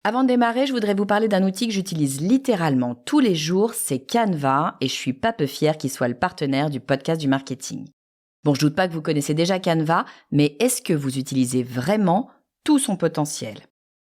Avant de démarrer, je voudrais vous parler d'un outil que j'utilise littéralement tous les jours, c'est Canva, et je suis pas peu fière qu'il soit le partenaire du podcast du marketing. Bon, je doute pas que vous connaissez déjà Canva, mais est-ce que vous utilisez vraiment tout son potentiel ?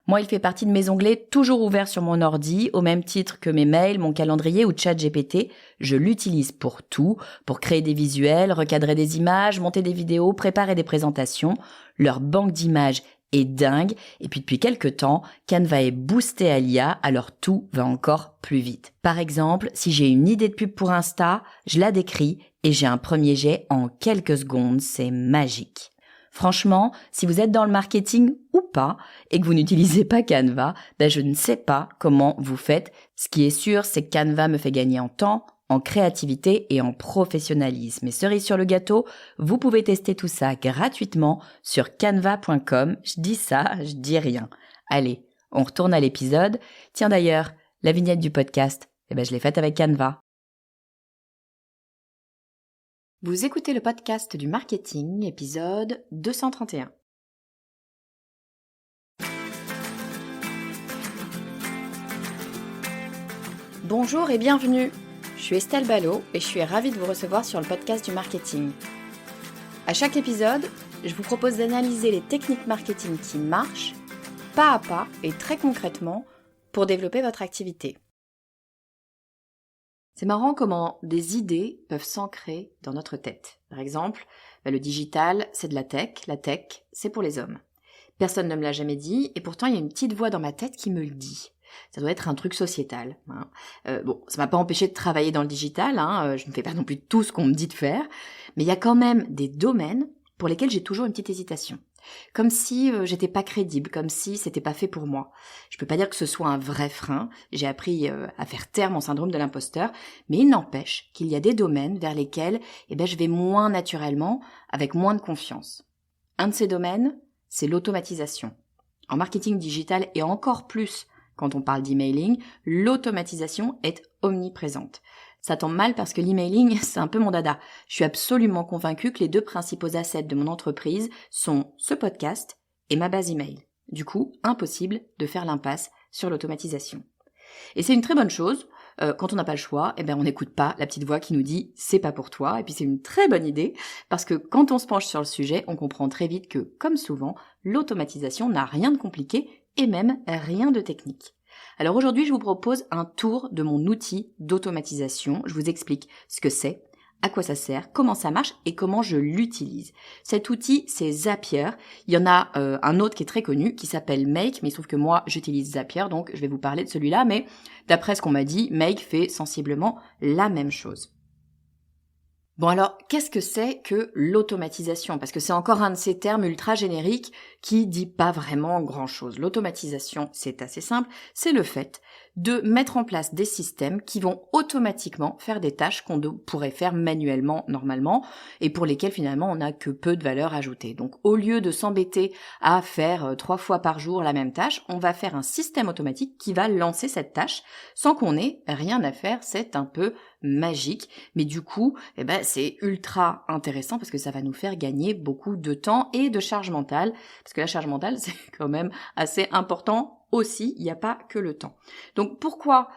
Moi, il fait partie de mes onglets toujours ouverts sur mon ordi, au même titre que mes mails, mon calendrier ou ChatGPT. Je l'utilise pour tout, pour créer des visuels, recadrer des images, monter des vidéos, préparer des présentations. Leur banque d'images est dingue, et puis depuis quelques temps, Canva est boosté à l'IA, alors tout va encore plus vite. Par exemple, si j'ai une idée de pub pour Insta, je la décris et j'ai un premier jet en quelques secondes, c'est magique. Franchement, si vous êtes dans le marketing ou pas et que vous n'utilisez pas Canva, je ne sais pas comment vous faites. Ce qui est sûr, c'est que Canva me fait gagner en temps, en créativité et en professionnalisme. Et cerise sur le gâteau, vous pouvez tester tout ça gratuitement sur canva.com. Je dis ça, je dis rien. Allez, on retourne à l'épisode. Tiens d'ailleurs, la vignette du podcast, je l'ai faite avec Canva. Vous écoutez le podcast du marketing, épisode 231. Bonjour et bienvenue. Je suis Estelle Ballot et je suis ravie de vous recevoir sur le podcast du marketing. À chaque épisode, je vous propose d'analyser les techniques marketing qui marchent, pas à pas et très concrètement, pour développer votre activité. C'est marrant comment des idées peuvent s'ancrer dans notre tête. Par exemple, le digital, c'est de la tech, c'est pour les hommes. Personne ne me l'a jamais dit et pourtant il y a une petite voix dans ma tête qui me le dit. Ça doit être un truc sociétal. Ça m'a pas empêché de travailler dans le digital, je ne fais pas non plus tout ce qu'on me dit de faire, mais il y a quand même des domaines pour lesquels j'ai toujours une petite hésitation. Comme si j'étais pas crédible, comme si c'était pas fait pour moi. Je peux pas dire que ce soit un vrai frein, j'ai appris à faire taire mon syndrome de l'imposteur, mais il n'empêche qu'il y a des domaines vers lesquels je vais moins naturellement, avec moins de confiance. Un de ces domaines, c'est l'automatisation. En marketing digital et encore plus quand on parle d'emailing, l'automatisation est omniprésente. Ça tombe mal parce que l'emailing, c'est un peu mon dada. Je suis absolument convaincue que les deux principaux assets de mon entreprise sont ce podcast et ma base email. Du coup, impossible de faire l'impasse sur l'automatisation. Et c'est une très bonne chose. Quand on n'a pas le choix, on n'écoute pas la petite voix qui nous dit « c'est pas pour toi ». Et puis c'est une très bonne idée parce que quand on se penche sur le sujet, on comprend très vite que, comme souvent, l'automatisation n'a rien de compliqué et même rien de technique. Alors aujourd'hui, je vous propose un tour de mon outil d'automatisation. Je vous explique ce que c'est, à quoi ça sert, comment ça marche et comment je l'utilise. Cet outil, c'est Zapier. Il y en a un autre qui est très connu, qui s'appelle Make, mais il se trouve que moi, j'utilise Zapier, donc je vais vous parler de celui-là. Mais d'après ce qu'on m'a dit, Make fait sensiblement la même chose. Bon alors, qu'est-ce que c'est que l'automatisation ? Parce que c'est encore un de ces termes ultra génériques qui dit pas vraiment grand-chose. L'automatisation, c'est assez simple, c'est le fait de mettre en place des systèmes qui vont automatiquement faire des tâches qu'on pourrait faire manuellement, normalement, et pour lesquelles finalement on n'a que peu de valeur ajoutée. Donc au lieu de s'embêter à faire 3 fois par jour la même tâche, on va faire un système automatique qui va lancer cette tâche sans qu'on ait rien à faire. C'est un peu magique, mais du coup, c'est ultra intéressant parce que ça va nous faire gagner beaucoup de temps et de charge mentale, parce que la charge mentale, c'est quand même assez important aussi, il n'y a pas que le temps. Donc pourquoi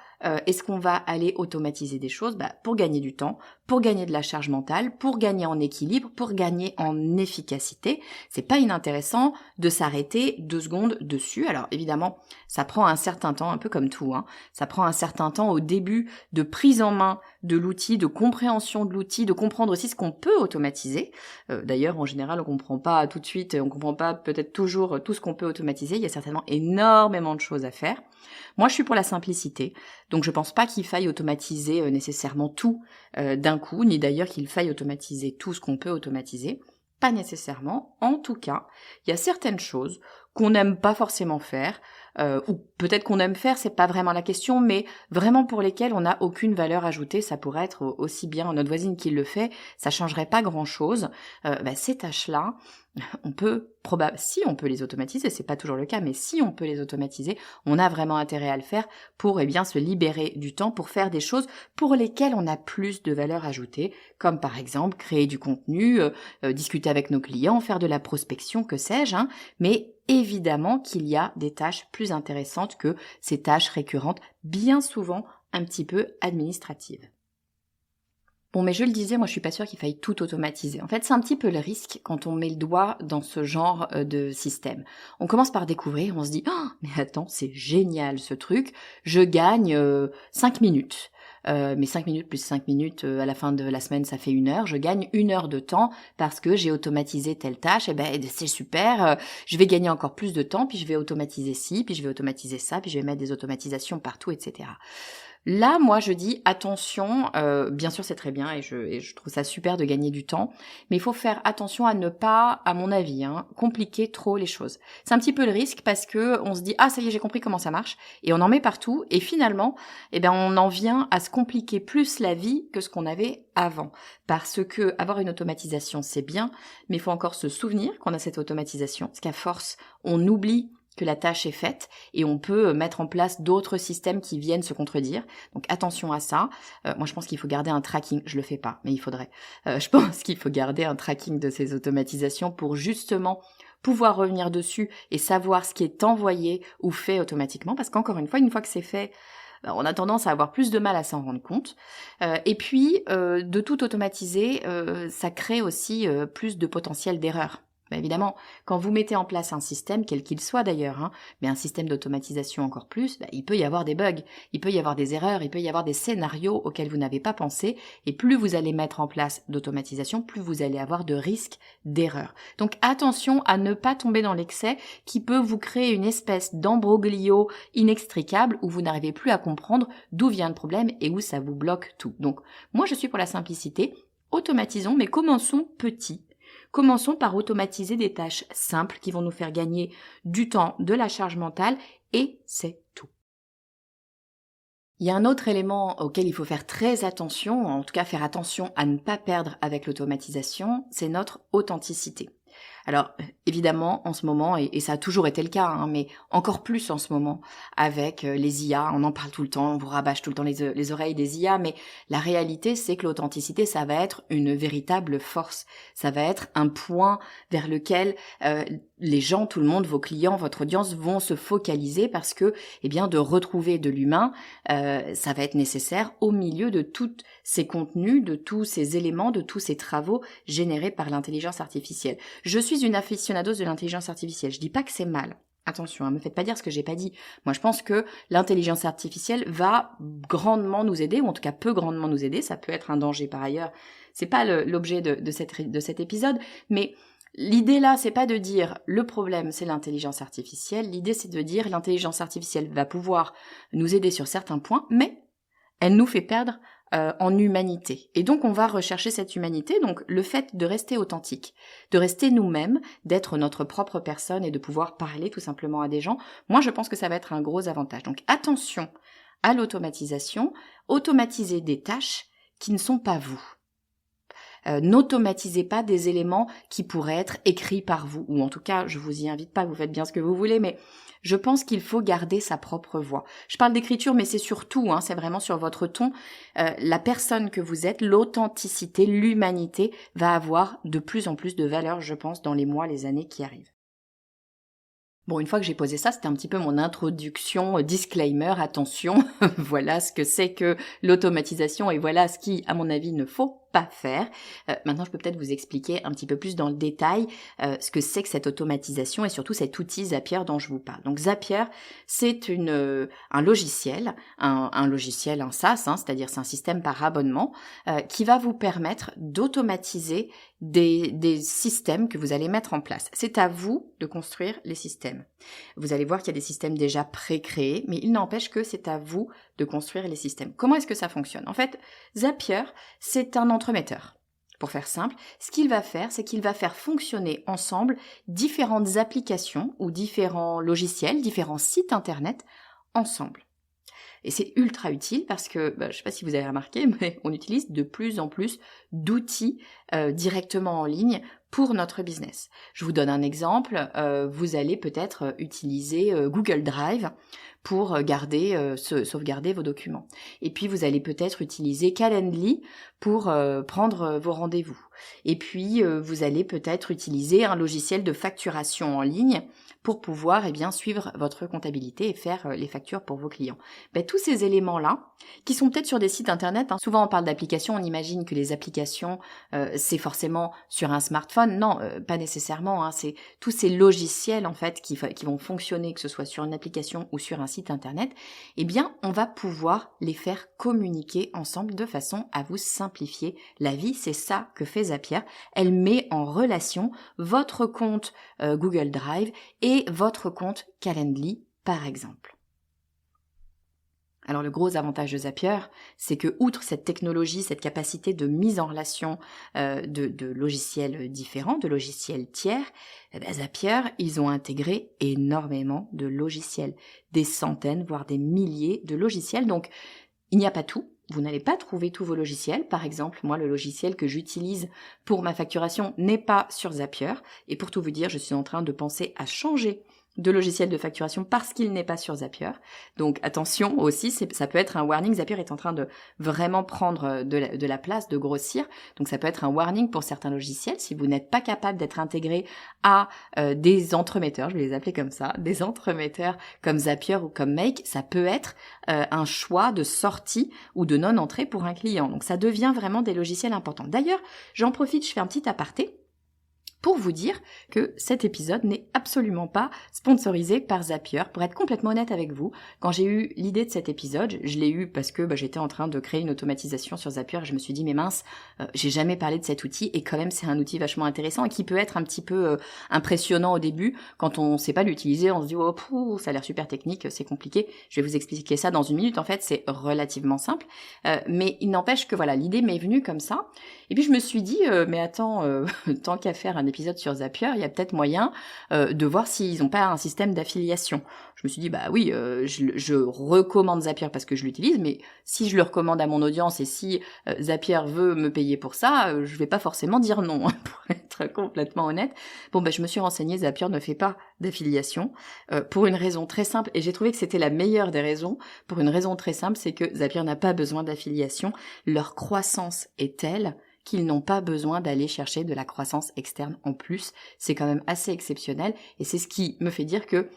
est-ce qu'on va aller automatiser des choses ? Pour gagner du temps, pour gagner de la charge mentale, pour gagner en équilibre, pour gagner en efficacité. C'est pas inintéressant de s'arrêter 2 secondes dessus. Alors évidemment, ça prend un certain temps, un peu comme tout, ça prend un certain temps au début de prise en main de l'outil, de compréhension de l'outil, de comprendre aussi ce qu'on peut automatiser. D'ailleurs, en général, on comprend pas tout de suite, on comprend pas peut-être toujours tout ce qu'on peut automatiser. Il y a certainement énormément de choses à faire. Moi, je suis pour la simplicité, donc je pense pas qu'il faille automatiser nécessairement tout d'un coup, ni d'ailleurs qu'il faille automatiser tout ce qu'on peut automatiser. Pas nécessairement. En tout cas, il y a certaines choses qu'on n'aime pas forcément faire, ou peut-être qu'on aime faire, c'est pas vraiment la question, mais vraiment pour lesquelles on n'a aucune valeur ajoutée. Ça pourrait être aussi bien notre voisine qui le fait, ça changerait pas grand-chose. Ces tâches-là, si on peut les automatiser, c'est pas toujours le cas, mais si on peut les automatiser, on a vraiment intérêt à le faire pour se libérer du temps pour faire des choses pour lesquelles on a plus de valeur ajoutée, comme par exemple créer du contenu, discuter avec nos clients, faire de la prospection, que sais-je, mais évidemment qu'il y a des tâches plus intéressantes que ces tâches récurrentes, bien souvent un petit peu administratives. Bon, mais je le disais, moi je suis pas sûre qu'il faille tout automatiser. En fait, c'est un petit peu le risque quand on met le doigt dans ce genre de système. On commence par découvrir, on se dit « Oh, mais attends, c'est génial ce truc, je gagne 5 minutes. Mais 5 minutes plus 5 minutes, à la fin de la semaine, ça fait 1 heure. Je gagne 1 heure de temps parce que j'ai automatisé telle tâche. Et ben, c'est super, je vais gagner encore plus de temps, puis je vais automatiser ci, puis je vais automatiser ça, puis je vais mettre des automatisations partout, etc. » Là, moi, je dis attention, bien sûr c'est très bien et je trouve ça super de gagner du temps, mais il faut faire attention à ne pas, à mon avis, compliquer trop les choses. C'est un petit peu le risque parce que on se dit ah ça y est j'ai compris comment ça marche et on en met partout et finalement, on en vient à se compliquer plus la vie que ce qu'on avait avant. Parce que avoir une automatisation c'est bien, mais il faut encore se souvenir qu'on a cette automatisation, parce qu'à force on oublie que la tâche est faite et on peut mettre en place d'autres systèmes qui viennent se contredire. Donc attention à ça. Moi je pense qu'il faut garder un tracking. Je le fais pas, mais il faudrait. Je pense qu'il faut garder un tracking de ces automatisations pour justement pouvoir revenir dessus et savoir ce qui est envoyé ou fait automatiquement. Parce qu'encore une fois que c'est fait, on a tendance à avoir plus de mal à s'en rendre compte. Et puis, de tout automatiser, ça crée aussi plus de potentiel d'erreur. Évidemment, quand vous mettez en place un système, quel qu'il soit d'ailleurs, mais un système d'automatisation encore plus, il peut y avoir des bugs, il peut y avoir des erreurs, il peut y avoir des scénarios auxquels vous n'avez pas pensé, et plus vous allez mettre en place d'automatisation, plus vous allez avoir de risques d'erreur. Donc attention à ne pas tomber dans l'excès qui peut vous créer une espèce d'embroglio inextricable où vous n'arrivez plus à comprendre d'où vient le problème et où ça vous bloque tout. Donc moi je suis pour la simplicité, automatisons, mais commençons petit. Commençons par automatiser des tâches simples qui vont nous faire gagner du temps, de la charge mentale, et c'est tout. Il y a un autre élément auquel il faut faire très attention, en tout cas faire attention à ne pas perdre avec l'automatisation, c'est notre authenticité. Alors, évidemment, en ce moment, et ça a toujours été le cas, mais encore plus en ce moment, avec les IA, on en parle tout le temps, on vous rabâche tout le temps les oreilles des IA, mais la réalité, c'est que l'authenticité, ça va être une véritable force. Ça va être un point vers lequel les gens, tout le monde, vos clients, votre audience vont se focaliser parce que, de retrouver de l'humain, ça va être nécessaire au milieu de tous ces contenus, de tous ces éléments, de tous ces travaux générés par l'intelligence artificielle. Je suis une aficionados de l'intelligence artificielle. Je dis pas que c'est mal. Attention, me faites pas dire ce que j'ai pas dit. Moi, je pense que l'intelligence artificielle va grandement nous aider, ou en tout cas peut grandement nous aider. Ça peut être un danger par ailleurs. C'est pas l'objet de cet épisode, mais l'idée là, c'est pas de dire le problème c'est l'intelligence artificielle. L'idée c'est de dire l'intelligence artificielle va pouvoir nous aider sur certains points, mais elle nous fait perdre en humanité. Et donc, on va rechercher cette humanité. Donc, le fait de rester authentique, de rester nous-mêmes, d'être notre propre personne et de pouvoir parler tout simplement à des gens, moi, je pense que ça va être un gros avantage. Donc, attention à l'automatisation. Automatisez des tâches qui ne sont pas vous. N'automatisez pas des éléments qui pourraient être écrits par vous. Ou en tout cas, je vous y invite pas, vous faites bien ce que vous voulez, mais je pense qu'il faut garder sa propre voix. Je parle d'écriture, mais c'est surtout, c'est vraiment sur votre ton. La personne que vous êtes, l'authenticité, l'humanité va avoir de plus en plus de valeur, je pense, dans les mois, les années qui arrivent. Bon, une fois que j'ai posé ça, c'était un petit peu mon introduction, disclaimer, attention, voilà ce que c'est que l'automatisation et voilà ce qui, à mon avis, ne faut pas faire. Maintenant, je peux peut-être vous expliquer un petit peu plus dans le détail ce que c'est que cette automatisation et surtout cet outil Zapier dont je vous parle. Donc Zapier, c'est un logiciel, un SaaS, c'est-à-dire c'est un système par abonnement qui va vous permettre d'automatiser des systèmes que vous allez mettre en place. C'est à vous de construire les systèmes. Vous allez voir qu'il y a des systèmes déjà pré-créés, mais il n'empêche que c'est à vous de construire les systèmes. Comment est-ce que ça fonctionne ? En fait, Zapier, c'est un entremetteur. Pour faire simple, ce qu'il va faire, c'est qu'il va faire fonctionner ensemble différentes applications ou différents logiciels, différents sites internet ensemble. Et c'est ultra utile parce que, je ne sais pas si vous avez remarqué, mais on utilise de plus en plus d'outils directement en ligne pour notre business. Je vous donne un exemple. Vous allez peut-être utiliser Google Drive pour sauvegarder vos documents. Et puis, vous allez peut-être utiliser Calendly pour prendre vos rendez-vous. Et puis, vous allez peut-être utiliser un logiciel de facturation en ligne pour pouvoir suivre votre comptabilité et faire les factures pour vos clients. Tous ces éléments-là, qui sont peut-être sur des sites internet, souvent on parle d'applications, on imagine que les applications, c'est forcément sur un smartphone. Non, pas nécessairement, c'est tous ces logiciels en fait qui vont fonctionner, que ce soit sur une application ou sur un site internet, on va pouvoir les faire communiquer ensemble de façon à vous simplifier la vie. C'est ça que fait Zapier. Elle met en relation votre compte Google Drive et votre compte Calendly, par exemple. Alors le gros avantage de Zapier, c'est que outre cette technologie, cette capacité de mise en relation de logiciels différents, de logiciels tiers, Zapier, ils ont intégré énormément de logiciels, des centaines, voire des milliers de logiciels. Donc il n'y a pas tout. Vous n'allez pas trouver tous vos logiciels. Par exemple, moi, le logiciel que j'utilise pour ma facturation n'est pas sur Zapier. Et pour tout vous dire, je suis en train de penser à changer de logiciel de facturation parce qu'il n'est pas sur Zapier. Donc attention aussi, ça peut être un warning. Zapier est en train de vraiment prendre de la place, de grossir. Donc ça peut être un warning pour certains logiciels. Si vous n'êtes pas capable d'être intégré à des entremetteurs, je vais les appeler comme ça, des entremetteurs comme Zapier ou comme Make, ça peut être un choix de sortie ou de non-entrée pour un client. Donc ça devient vraiment des logiciels importants. D'ailleurs, j'en profite, je fais un petit aparté pour vous dire que cet épisode n'est absolument pas sponsorisé par Zapier. Pour être complètement honnête avec vous, quand j'ai eu l'idée de cet épisode, je l'ai eu parce que j'étais en train de créer une automatisation sur Zapier et je me suis dit mais mince, j'ai jamais parlé de cet outil et quand même c'est un outil vachement intéressant et qui peut être un petit peu impressionnant au début. Quand on sait pas l'utiliser, on se dit oh ça a l'air super technique, c'est compliqué. Je vais vous expliquer ça dans une minute. En fait, c'est relativement simple, mais il n'empêche que voilà, l'idée m'est venue comme ça. Et puis je me suis dit mais attends, tant qu'à faire un épisode sur Zapier, il y a peut-être moyen de voir s'ils n'ont pas un système d'affiliation. Je me suis dit oui, je recommande Zapier parce que je l'utilise, mais si je le recommande à mon audience et si Zapier veut me payer pour ça, je vais pas forcément dire non, pour être complètement honnête. Je me suis renseignée, Zapier ne fait pas d'affiliation pour une raison très simple, et j'ai trouvé que c'était la meilleure des raisons. Pour une raison très simple, c'est que Zapier n'a pas besoin d'affiliation. Leur croissance est telle qu'ils n'ont pas besoin d'aller chercher de la croissance externe en plus. C'est quand même assez exceptionnel et c'est ce qui me fait dire que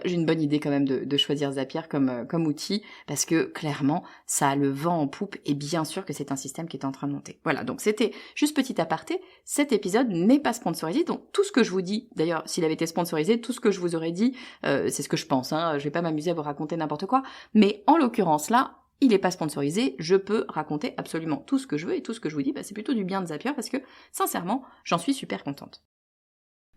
j'ai une bonne idée quand même de choisir Zapier comme outil, parce que clairement ça a le vent en poupe et bien sûr que c'est un système qui est en train de monter. Voilà, donc c'était juste petit aparté. Cet épisode n'est pas sponsorisé, donc tout ce que je vous dis, d'ailleurs s'il avait été sponsorisé, tout ce que je vous aurais dit, c'est ce que je pense, je vais pas m'amuser à vous raconter n'importe quoi, mais en l'occurrence là, il n'est pas sponsorisé, je peux raconter absolument tout ce que je veux et tout ce que je vous dis, c'est plutôt du bien de Zapier parce que, sincèrement, j'en suis super contente.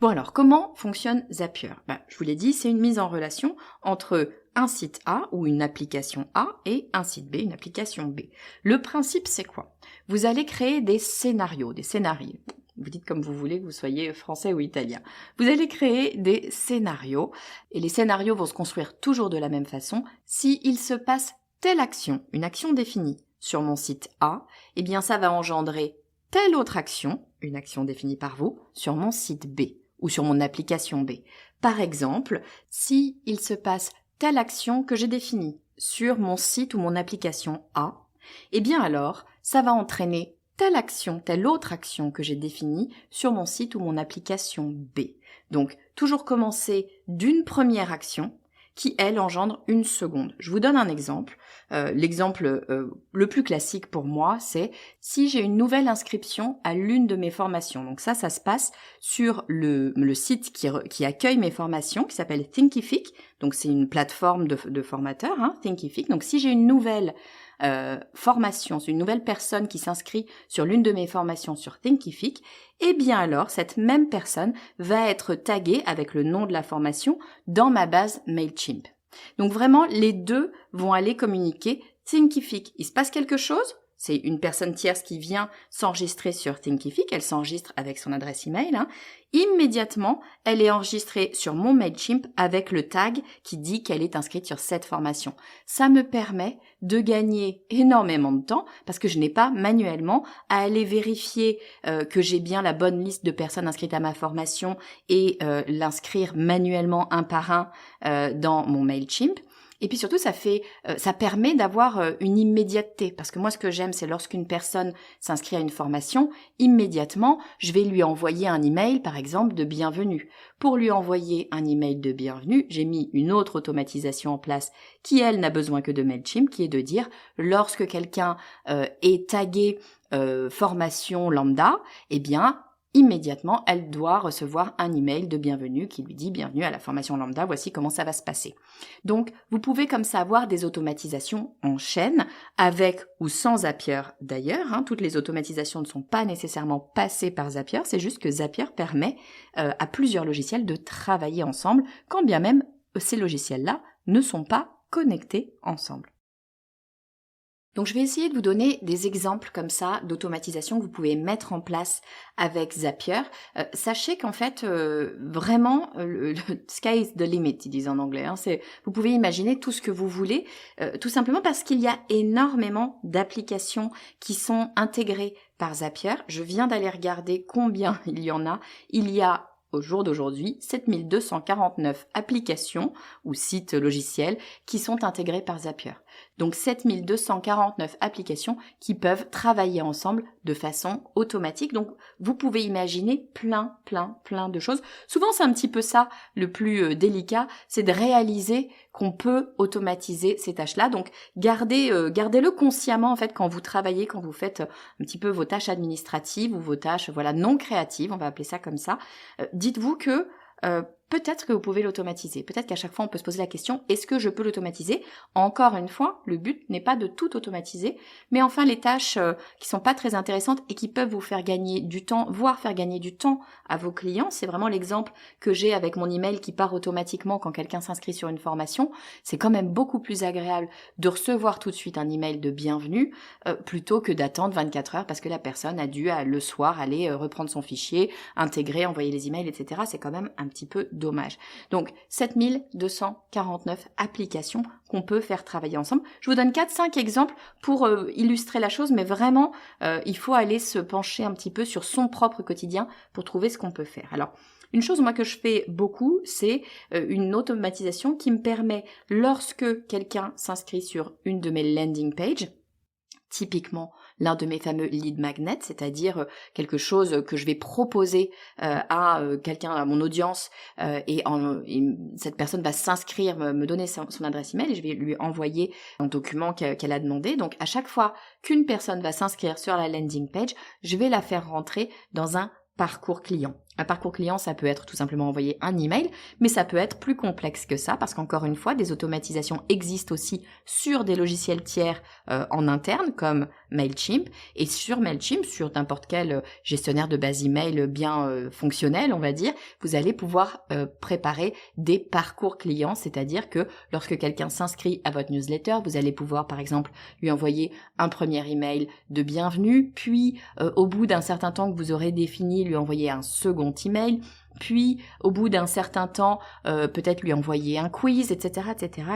Bon alors, comment fonctionne Zapier ? Je vous l'ai dit, c'est une mise en relation entre un site A ou une application A et un site B, une application B. Le principe, c'est quoi ? Vous allez créer des scénarios. Vous dites comme vous voulez, que vous soyez français ou italien. Vous allez créer des scénarios et les scénarios vont se construire toujours de la même façon s'il se passe telle action, une action définie sur mon site A, ça va engendrer telle autre action, une action définie par vous, sur mon site B ou sur mon application B. Par exemple, si il se passe telle action que j'ai définie sur mon site ou mon application A, alors ça va entraîner telle action, telle autre action que j'ai définie sur mon site ou mon application B. Donc, toujours commencer d'une première action qui, elle, engendre une seconde. Je vous donne un exemple. L'exemple le plus classique pour moi, c'est si j'ai une nouvelle inscription à l'une de mes formations. Donc ça se passe sur le site qui accueille mes formations, qui s'appelle Thinkific. Donc c'est une plateforme de formateurs, Thinkific. Donc si j'ai une nouvelle formation, c'est une nouvelle personne qui s'inscrit sur l'une de mes formations sur Thinkific, alors cette même personne va être taguée avec le nom de la formation dans ma base Mailchimp. Donc vraiment, les deux vont aller communiquer. Thinkific, il se passe quelque chose, c'est une personne tierce qui vient s'enregistrer sur Thinkific, elle s'enregistre avec son adresse email. Immédiatement, elle est enregistrée sur mon Mailchimp avec le tag qui dit qu'elle est inscrite sur cette formation. Ça me permet de gagner énormément de temps parce que je n'ai pas manuellement à aller vérifier que j'ai bien la bonne liste de personnes inscrites à ma formation et l'inscrire manuellement un par un dans mon Mailchimp. Et puis surtout, ça permet d'avoir une immédiateté. Parce que moi, ce que j'aime, c'est lorsqu'une personne s'inscrit à une formation, immédiatement, je vais lui envoyer un email, par exemple, de bienvenue. Pour lui envoyer un email de bienvenue, j'ai mis une autre automatisation en place qui, elle, n'a besoin que de Mailchimp, qui est de dire, lorsque quelqu'un est tagué formation lambda, eh bien, immédiatement, elle doit recevoir un email de bienvenue qui lui dit bienvenue à la formation lambda, voici comment ça va se passer. Donc, vous pouvez comme ça avoir des automatisations en chaîne, avec ou sans Zapier d'ailleurs. Toutes les automatisations ne sont pas nécessairement passées par Zapier, c'est juste que Zapier permet à plusieurs logiciels de travailler ensemble, quand bien même ces logiciels-là ne sont pas connectés ensemble. Donc je vais essayer de vous donner des exemples comme ça d'automatisation que vous pouvez mettre en place avec Zapier. Sachez qu'en fait, vraiment, le sky is the limit, ils disent en anglais. Vous pouvez imaginer tout ce que vous voulez, tout simplement parce qu'il y a énormément d'applications qui sont intégrées par Zapier. Je viens d'aller regarder combien il y en a. Il y a au jour d'aujourd'hui 7249 applications ou sites logiciels qui sont intégrés par Zapier. Donc 7249 applications qui peuvent travailler ensemble de façon automatique. Donc vous pouvez imaginer plein de choses. Souvent c'est un petit peu ça le plus délicat, c'est de réaliser qu'on peut automatiser ces tâches-là. Donc gardez-le consciemment en fait quand vous travaillez, quand vous faites un petit peu vos tâches administratives ou vos tâches non créatives, on va appeler ça comme ça. Dites-vous que peut-être que vous pouvez l'automatiser. Peut-être qu'à chaque fois, on peut se poser la question, est-ce que je peux l'automatiser? Encore une fois, le but n'est pas de tout automatiser, mais enfin les tâches qui sont pas très intéressantes et qui peuvent vous faire gagner du temps, voire faire gagner du temps à vos clients. C'est vraiment l'exemple que j'ai avec mon email qui part automatiquement quand quelqu'un s'inscrit sur une formation. C'est quand même beaucoup plus agréable de recevoir tout de suite un email de bienvenue plutôt que d'attendre 24 heures parce que la personne a dû le soir aller reprendre son fichier, intégrer, envoyer les emails, etc. C'est quand même un petit peu dommage. Donc 7249 applications qu'on peut faire travailler ensemble. Je vous donne 4-5 exemples pour illustrer la chose, mais vraiment il faut aller se pencher un petit peu sur son propre quotidien pour trouver ce qu'on peut faire. Alors une chose moi que je fais beaucoup, c'est une automatisation qui me permet, lorsque quelqu'un s'inscrit sur une de mes landing pages, typiquement l'un de mes fameux lead magnets, c'est-à-dire quelque chose que je vais proposer à quelqu'un, à mon audience, et cette personne va s'inscrire, me donner son adresse email et je vais lui envoyer un document qu'elle a demandé. Donc à chaque fois qu'une personne va s'inscrire sur la landing page, je vais la faire rentrer dans un parcours client. Un parcours client, ça peut être tout simplement envoyer un email, mais ça peut être plus complexe que ça parce qu'encore une fois, des automatisations existent aussi sur des logiciels tiers en interne comme Mailchimp, et sur Mailchimp, sur n'importe quel gestionnaire de base email bien fonctionnel, on va dire, vous allez pouvoir préparer des parcours clients, c'est-à-dire que lorsque quelqu'un s'inscrit à votre newsletter, vous allez pouvoir par exemple lui envoyer un premier email de bienvenue, puis au bout d'un certain temps que vous aurez défini, lui envoyer un second email, puis au bout d'un certain temps, peut-être lui envoyer un quiz, etc.,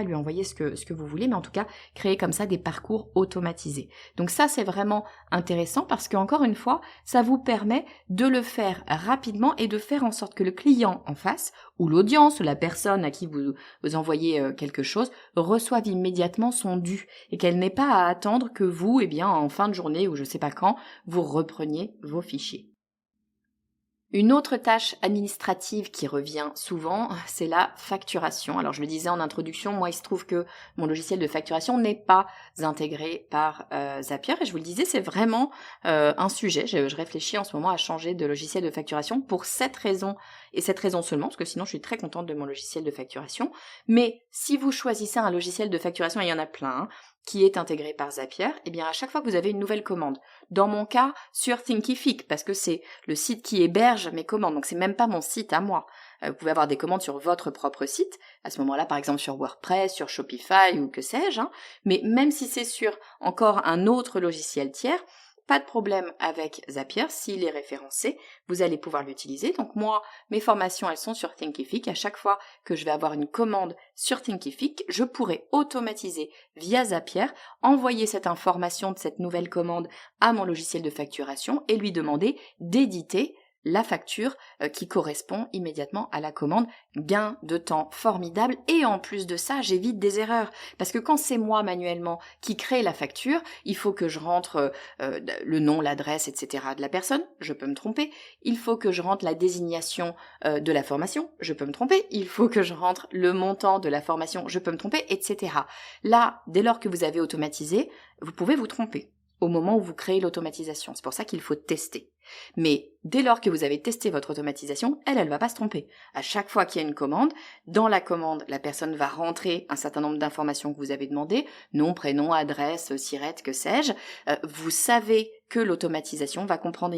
lui envoyer ce que vous voulez, mais en tout cas, créer comme ça des parcours automatisés. Donc ça, c'est vraiment intéressant parce qu'encore une fois, ça vous permet de le faire rapidement et de faire en sorte que le client en face, ou l'audience, ou la personne à qui vous envoyez quelque chose, reçoive immédiatement son dû et qu'elle n'ait pas à attendre que vous, en fin de journée ou je sais pas quand, vous repreniez vos fichiers. Une autre tâche administrative qui revient souvent, c'est la facturation. Alors je le disais en introduction, moi il se trouve que mon logiciel de facturation n'est pas intégré par Zapier et je vous le disais, c'est vraiment un sujet. Je réfléchis en ce moment à changer de logiciel de facturation pour cette raison et cette raison seulement, parce que sinon je suis très contente de mon logiciel de facturation. Mais si vous choisissez un logiciel de facturation, et il y en a plein, qui est intégré par Zapier, à chaque fois que vous avez une nouvelle commande, dans mon cas sur Thinkific, parce que c'est le site qui héberge mes commandes, donc c'est même pas mon site à moi. Vous pouvez avoir des commandes sur votre propre site, à ce moment-là par exemple sur WordPress, sur Shopify ou que sais-je, mais même si c'est sur encore un autre logiciel tiers, pas de problème avec Zapier, s'il est référencé, vous allez pouvoir l'utiliser. Donc moi, mes formations, elles sont sur Thinkific. À chaque fois que je vais avoir une commande sur Thinkific, je pourrai automatiser via Zapier, envoyer cette information de cette nouvelle commande à mon logiciel de facturation et lui demander d'éditer la facture qui correspond immédiatement à la commande. Gain de temps formidable et en plus de ça, j'évite des erreurs. Parce que quand c'est moi manuellement qui crée la facture, il faut que je rentre le nom, l'adresse, etc. de la personne, je peux me tromper. Il faut que je rentre la désignation de la formation, je peux me tromper. Il faut que je rentre le montant de la formation, je peux me tromper, etc. Là, dès lors que vous avez automatisé, vous pouvez vous tromper au moment où vous créez l'automatisation. C'est pour ça qu'il faut tester. Mais dès lors que vous avez testé votre automatisation, elle va pas se tromper. À chaque fois qu'il y a une commande, dans la commande, la personne va rentrer un certain nombre d'informations que vous avez demandées, nom, prénom, adresse, sirette, que sais-je. Vous savez que l'automatisation va comprendre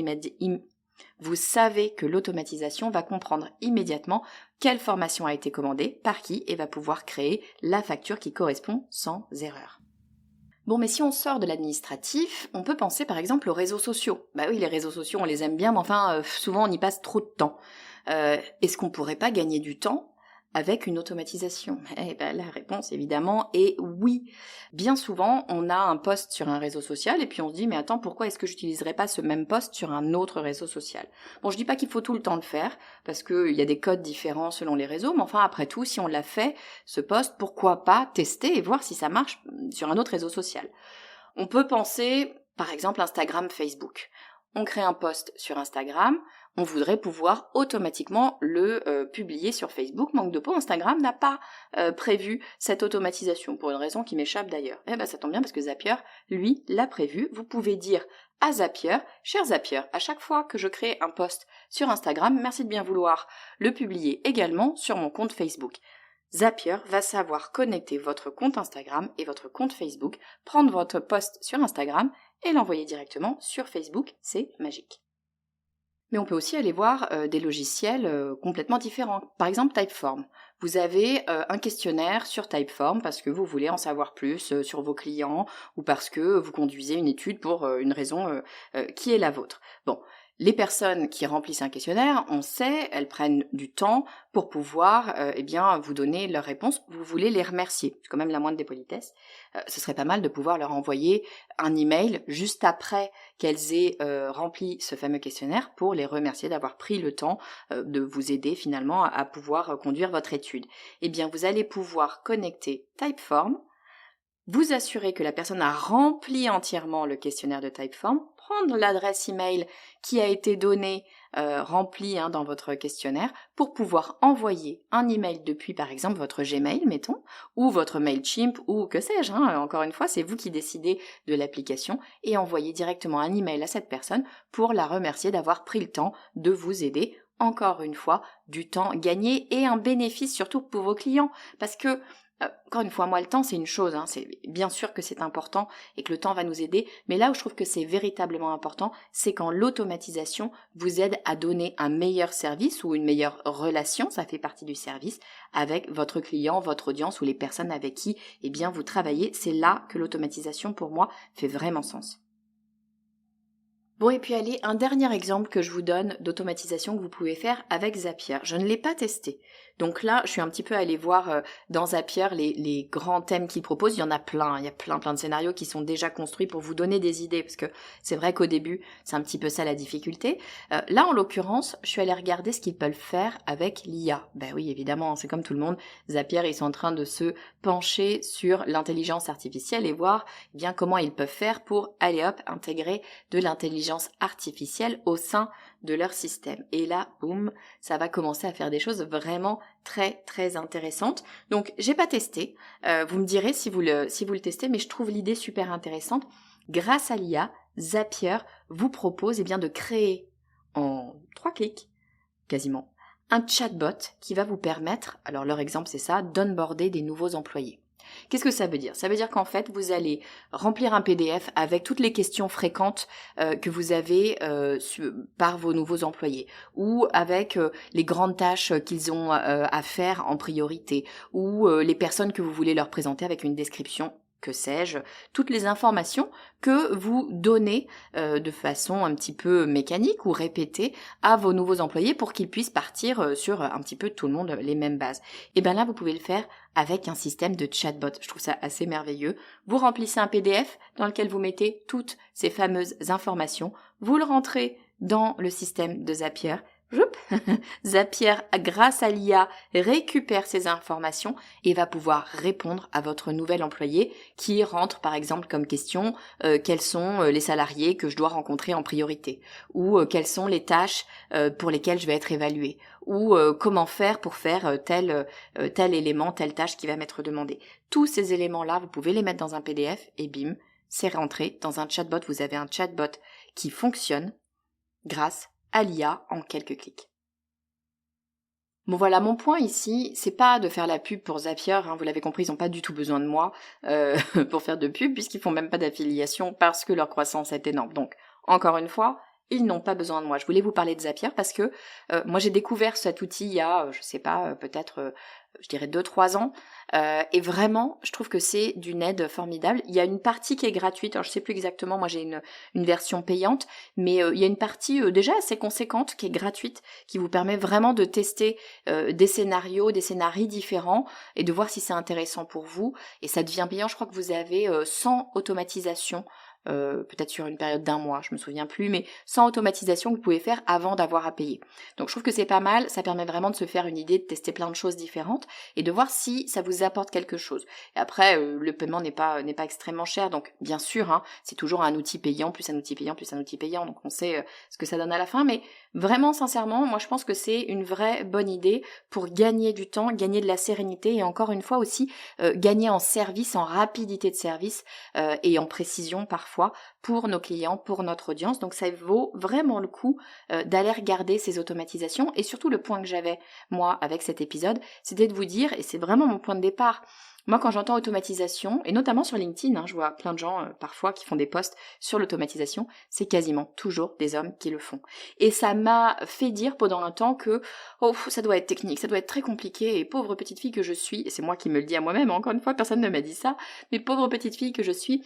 immédiatement quelle formation a été commandée, par qui, et va pouvoir créer la facture qui correspond sans erreur. Bon, mais si on sort de l'administratif, on peut penser par exemple aux réseaux sociaux. Bah oui, les réseaux sociaux, on les aime bien, mais enfin, souvent on y passe trop de temps. Est-ce qu'on pourrait pas gagner du temps avec une automatisation? Eh ben, la réponse évidemment est oui. Bien souvent, on a un post sur un réseau social et puis on se dit mais attends, pourquoi est-ce que j'utiliserais pas ce même post sur un autre réseau social? Bon, je dis pas qu'il faut tout le temps le faire parce que il y a des codes différents selon les réseaux, mais enfin après tout, si on l'a fait, ce post, pourquoi pas tester et voir si ça marche sur un autre réseau social? On peut penser par exemple Instagram, Facebook. On crée un post sur Instagram, on voudrait pouvoir automatiquement le publier sur Facebook. Manque de peau, Instagram n'a pas prévu cette automatisation, pour une raison qui m'échappe d'ailleurs. Eh ben ça tombe bien parce que Zapier, lui, l'a prévu. Vous pouvez dire à Zapier, cher Zapier, à chaque fois que je crée un post sur Instagram, merci de bien vouloir le publier également sur mon compte Facebook. Zapier va savoir connecter votre compte Instagram et votre compte Facebook, prendre votre post sur Instagram et l'envoyer directement sur Facebook, c'est magique. Mais on peut aussi aller voir des logiciels complètement différents. Par exemple, Typeform. Vous avez un questionnaire sur Typeform parce que vous voulez en savoir plus sur vos clients ou parce que vous conduisez une étude pour une raison qui est la vôtre. Bon, les personnes qui remplissent un questionnaire, on sait, elles prennent du temps pour pouvoir vous donner leurs réponses. Vous voulez les remercier, c'est quand même la moindre des politesses. Ce serait pas mal de pouvoir leur envoyer un email juste après qu'elles aient rempli ce fameux questionnaire pour les remercier d'avoir pris le temps de vous aider finalement à pouvoir conduire votre étude. Eh bien, vous allez pouvoir connecter Typeform, vous assurer que la personne a rempli entièrement le questionnaire de Typeform, prendre l'adresse email qui a été donnée, remplie dans votre questionnaire, pour pouvoir envoyer un email depuis par exemple votre Gmail, mettons, ou votre Mailchimp, ou que sais-je, encore une fois, c'est vous qui décidez de l'application, et envoyer directement un email à cette personne pour la remercier d'avoir pris le temps de vous aider. Encore une fois, du temps gagné et un bénéfice surtout pour vos clients, parce que encore une fois, moi, le temps, c'est une chose, c'est bien sûr que c'est important et que le temps va nous aider, mais là où je trouve que c'est véritablement important, c'est quand l'automatisation vous aide à donner un meilleur service ou une meilleure relation, ça fait partie du service, avec votre client, votre audience ou les personnes avec qui, vous travaillez. C'est là que l'automatisation, pour moi, fait vraiment sens. Bon, et puis allez, un dernier exemple que je vous donne d'automatisation que vous pouvez faire avec Zapier. Je ne l'ai pas testé. Donc là, je suis un petit peu allée voir dans Zapier les grands thèmes qu'il propose. Il y en a plein, il y a plein de scénarios qui sont déjà construits pour vous donner des idées, parce que c'est vrai qu'au début, c'est un petit peu ça la difficulté. Là, en l'occurrence, je suis allée regarder ce qu'ils peuvent faire avec l'IA. Ben oui, évidemment, c'est comme tout le monde. Zapier, ils sont en train de se pencher sur l'intelligence artificielle et voir comment ils peuvent faire pour, allez hop, intégrer de l'intelligence artificielle au sein de leur système. Et là, boum, ça va commencer à faire des choses vraiment très très intéressantes. Donc, j'ai pas testé. Vous me direz si vous le testez, mais je trouve l'idée super intéressante. Grâce à l'IA, Zapier vous propose de créer en 3 clics, quasiment, un chatbot qui va vous permettre, alors leur exemple c'est ça, d'onboarder des nouveaux employés. Qu'est-ce que ça veut dire? Ça veut dire qu'en fait, vous allez remplir un PDF avec toutes les questions fréquentes que vous avez par vos nouveaux employés, ou avec les grandes tâches qu'ils ont à faire en priorité, ou les personnes que vous voulez leur présenter avec une description, que sais-je, toutes les informations que vous donnez de façon un petit peu mécanique ou répétée à vos nouveaux employés pour qu'ils puissent partir sur un petit peu tout le monde les mêmes bases. Et bien là, vous pouvez le faire avec un système de chatbot. Je trouve ça assez merveilleux. Vous remplissez un PDF dans lequel vous mettez toutes ces fameuses informations, vous le rentrez dans le système de Zapier. Zapier, grâce à l'IA, récupère ces informations et va pouvoir répondre à votre nouvel employé qui rentre par exemple comme question quels sont les salariés que je dois rencontrer en priorité, ou quelles sont les tâches pour lesquelles je vais être évalué, ou comment faire pour faire tel élément, telle tâche qui va m'être demandée. Tous ces éléments-là, vous pouvez les mettre dans un PDF et bim, c'est rentré dans un chatbot. Vous avez un chatbot qui fonctionne grâce à l'IA en quelques clics. Bon voilà, mon point ici, c'est pas de faire la pub pour Zapier, hein, vous l'avez compris, ils n'ont pas du tout besoin de moi pour faire de pub, puisqu'ils font même pas d'affiliation parce que leur croissance est énorme. Donc, encore une fois, ils n'ont pas besoin de moi. Je voulais vous parler de Zapier parce que moi j'ai découvert cet outil il y a, je sais pas, peut-être, je dirais 2-3 ans, et vraiment, je trouve que c'est d'une aide formidable. Il y a une partie qui est gratuite, alors je sais plus exactement, moi j'ai une version payante, mais il y a une partie déjà assez conséquente qui est gratuite, qui vous permet vraiment de tester des scénarios, des scénarios différents, et de voir si c'est intéressant pour vous, et ça devient payant. Je crois que vous avez 100 automatisations, peut-être sur une période d'1 mois, je me souviens plus, mais sans automatisation que vous pouvez faire avant d'avoir à payer. Donc je trouve que c'est pas mal, ça permet vraiment de se faire une idée, de tester plein de choses différentes et de voir si ça vous apporte quelque chose. Et après, le paiement n'est pas extrêmement cher, donc bien sûr, hein, c'est toujours un outil payant, plus un outil payant, plus un outil payant, donc on sait ce que ça donne à la fin, mais vraiment sincèrement, moi je pense que c'est une vraie bonne idée pour gagner du temps, gagner de la sérénité et encore une fois aussi gagner en service, en rapidité de service et en précision parfois pour nos clients, pour notre audience. Donc ça vaut vraiment le coup d'aller regarder ces automatisations. Et surtout le point que j'avais moi avec cet épisode, c'était de vous dire, et c'est vraiment mon point de départ, moi quand j'entends automatisation, et notamment sur LinkedIn, je vois plein de gens parfois qui font des posts sur l'automatisation, c'est quasiment toujours des hommes qui le font. Et ça m'a fait dire pendant un temps que ça doit être technique, ça doit être très compliqué, et pauvre petite fille que je suis, et c'est moi qui me le dis à moi-même, encore une fois, personne ne m'a dit ça, mais pauvre petite fille que je suis,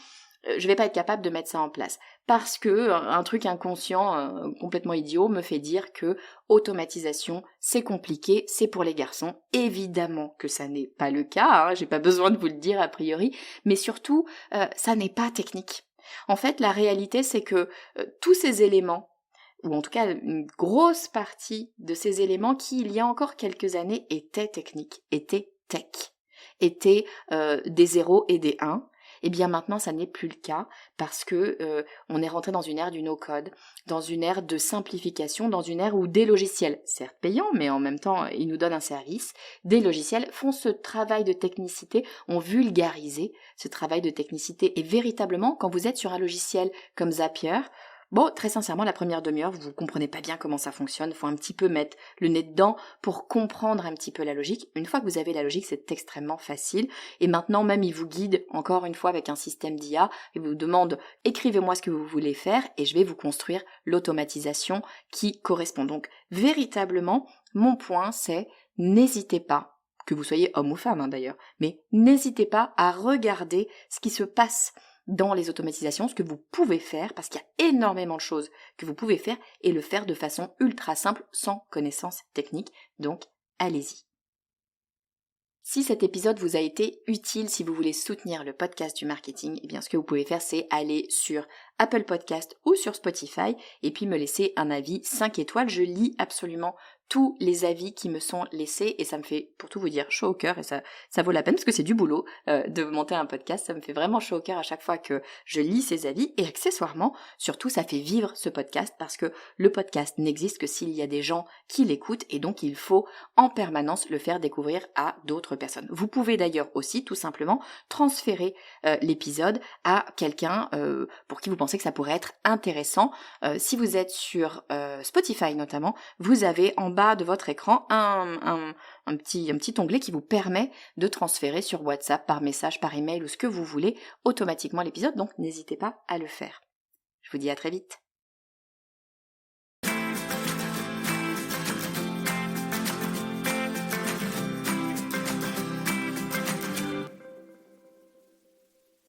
je vais pas être capable de mettre ça en place parce que un truc inconscient complètement idiot me fait dire que automatisation c'est compliqué, c'est pour les garçons. Évidemment que ça n'est pas le cas, j'ai pas besoin de vous le dire a priori, mais surtout ça n'est pas technique. En fait, la réalité c'est que tous ces éléments, ou en tout cas une grosse partie de ces éléments qui il y a encore quelques années étaient techniques, étaient tech, étaient des 0 et des 1, eh bien maintenant ça n'est plus le cas parce que on est rentré dans une ère du no-code, dans une ère de simplification, dans une ère où des logiciels, certes payants, mais en même temps ils nous donnent un service, des logiciels font ce travail de technicité, ont vulgarisé ce travail de technicité. Et véritablement, quand vous êtes sur un logiciel comme Zapier, bon, très sincèrement, la première demi-heure, vous comprenez pas bien comment ça fonctionne, faut un petit peu mettre le nez dedans pour comprendre un petit peu la logique. Une fois que vous avez la logique, c'est extrêmement facile. Et maintenant, même, il vous guide, encore une fois, avec un système d'IA, et vous demande, écrivez-moi ce que vous voulez faire, et je vais vous construire l'automatisation qui correspond. Donc, véritablement, mon point, c'est, n'hésitez pas, que vous soyez homme ou femme d'ailleurs, mais n'hésitez pas à regarder ce qui se passe dans les automatisations, ce que vous pouvez faire, parce qu'il y a énormément de choses que vous pouvez faire et le faire de façon ultra simple, sans connaissance technique. Donc, allez-y. Si cet épisode vous a été utile, si vous voulez soutenir le podcast du marketing, eh bien ce que vous pouvez faire, c'est aller sur Apple Podcast ou sur Spotify et puis me laisser un avis 5 étoiles. Je lis absolument tous les avis qui me sont laissés et ça me fait, pour tout vous dire, chaud au cœur et ça vaut la peine parce que c'est du boulot de monter un podcast. Ça me fait vraiment chaud au cœur à chaque fois que je lis ces avis et accessoirement, surtout ça fait vivre ce podcast parce que le podcast n'existe que s'il y a des gens qui l'écoutent et donc il faut en permanence le faire découvrir à d'autres personnes. Vous pouvez d'ailleurs aussi tout simplement transférer l'épisode à quelqu'un pour qui vous pensez que ça pourrait être intéressant. Si vous êtes sur Spotify notamment, vous avez en bas de votre écran un petit onglet qui vous permet de transférer sur WhatsApp, par message, par email ou ce que vous voulez automatiquement l'épisode, donc n'hésitez pas à le faire. Je vous dis à très vite.